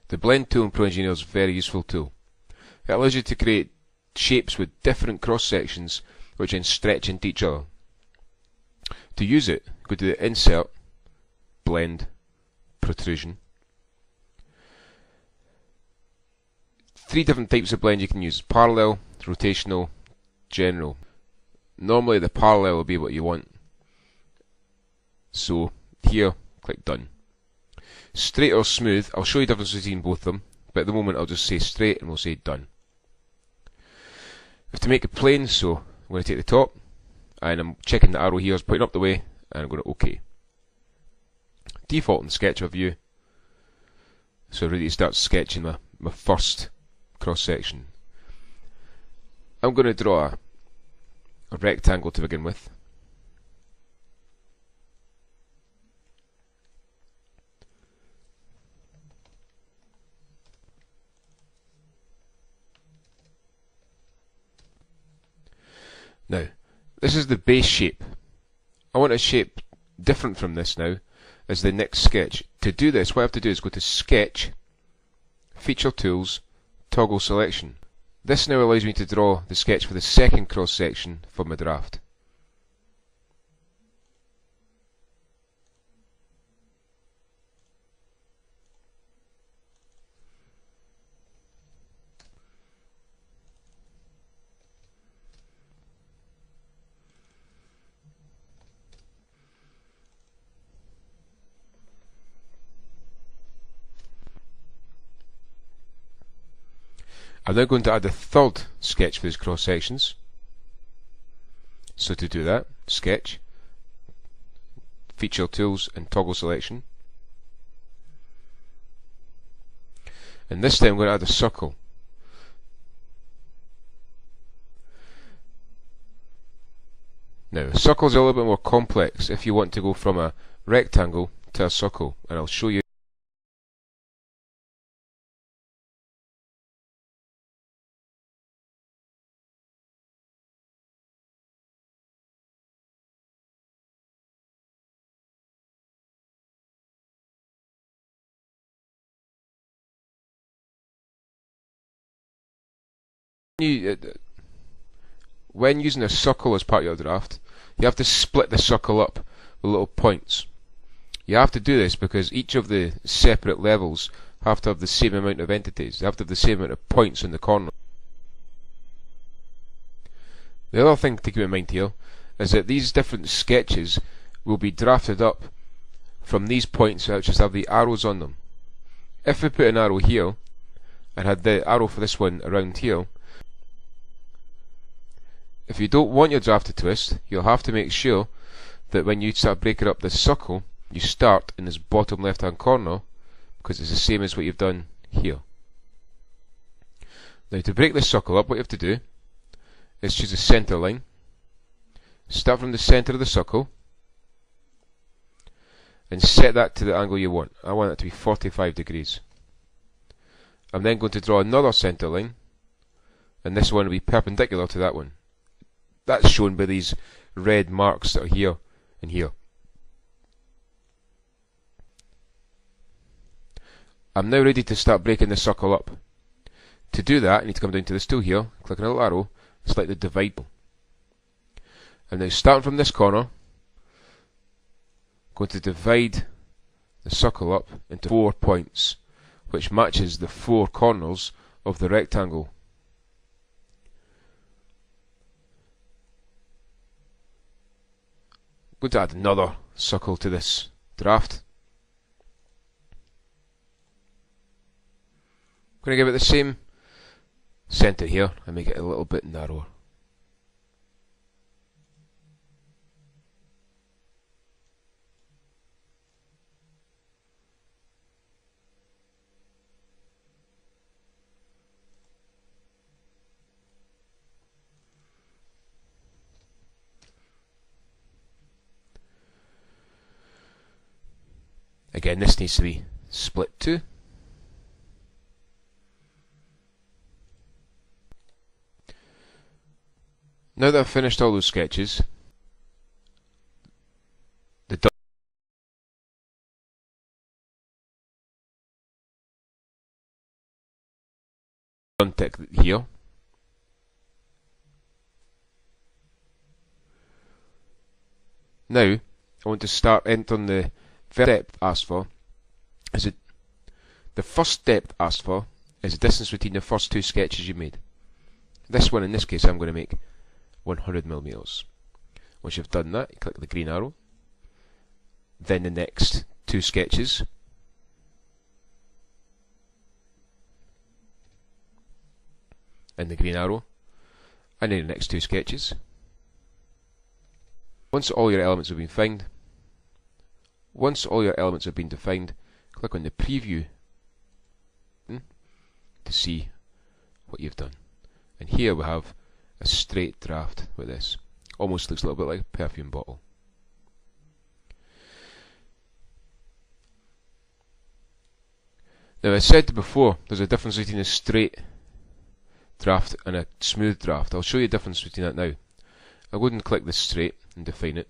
The blend tool in ProEngineer is a very useful tool. It allows you to create shapes with different cross sections which then stretch into each other. To use it, go to the Insert, Blend, Protrusion. Three different types of blend you can use: parallel, rotational, general. Normally the parallel will be what you want. So here, click Done. Straight or smooth, I'll show you the difference between both of them, but at the moment I'll just say straight and we'll say done. If to make it plain, so I'm going to take the top, and I'm checking the arrow here is pointing up the way, and I'm going to OK. Default in Sketcher view, so I'm ready to start sketching my first cross section. I'm going to draw a rectangle to begin with. Now, this is the base shape. I want a shape different from this now as the next sketch. To do this, what I have to do is go to Sketch, Feature Tools, Toggle Selection. This now allows me to draw the sketch for the second cross section for my draft. I'm now going to add a third sketch for these cross sections. So to do that, Sketch, Feature Tools and Toggle Selection. And this time I'm going to add a circle. Now, a circle is a little bit more complex if you want to go from a rectangle to a circle, and I'll show you. When using a circle as part of your draft, you have to split the circle up with little points. You have to do this because each of the separate levels have to have the same amount of entities. They have to have the same amount of points in the corner. The other thing to keep in mind here is that these different sketches will be drafted up from these points which just have the arrows on them. If we put an arrow here and had the arrow for this one around here, if you don't want your draft to twist, you'll have to make sure that when you start breaking up this circle, you start in this bottom left hand corner, because it's the same as what you've done here. Now to break this circle up, what you have to do is choose a center line, start from the center of the circle, and set that to the angle you want. I want it to be 45 degrees. I'm then going to draw another center line, and this one will be perpendicular to that one. That's shown by these red marks that are here and here. I'm now ready to start breaking the circle up. To do that, I need to come down to this tool here, click on a little arrow, select the divide tool. And now starting from this corner, I'm going to divide the circle up into 4 points, which matches the 4 corners of the rectangle. I'm going to add another circle to this draft. I'm going to give it the same centre here and make it a little bit narrower. Again, this needs to be split too. Now that I've finished all those sketches, untick here. Now, I want to start entering the depth asked for. The first depth asked for is the distance between the first two sketches you made. This one, in this case, I'm going to make 100mm. Once you've done that, you click the green arrow. Then the next two sketches. And the green arrow. And then the next two sketches. Once all your elements have been defined, click on the preview to see what you've done. And here we have a straight draft with this. Almost looks a little bit like a perfume bottle. Now, as I said before, there's a difference between a straight draft and a smooth draft. I'll show you the difference between that now. I'll go and click this straight and define it.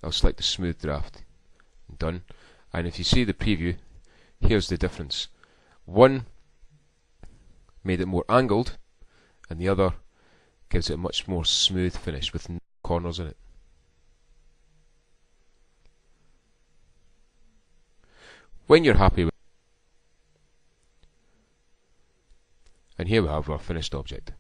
I'll select the smooth draft. Done. And if you see the preview, here's the difference. One made it more angled, and the other gives it a much more smooth finish with no corners in it. When you're happy with it, and here we have our finished object.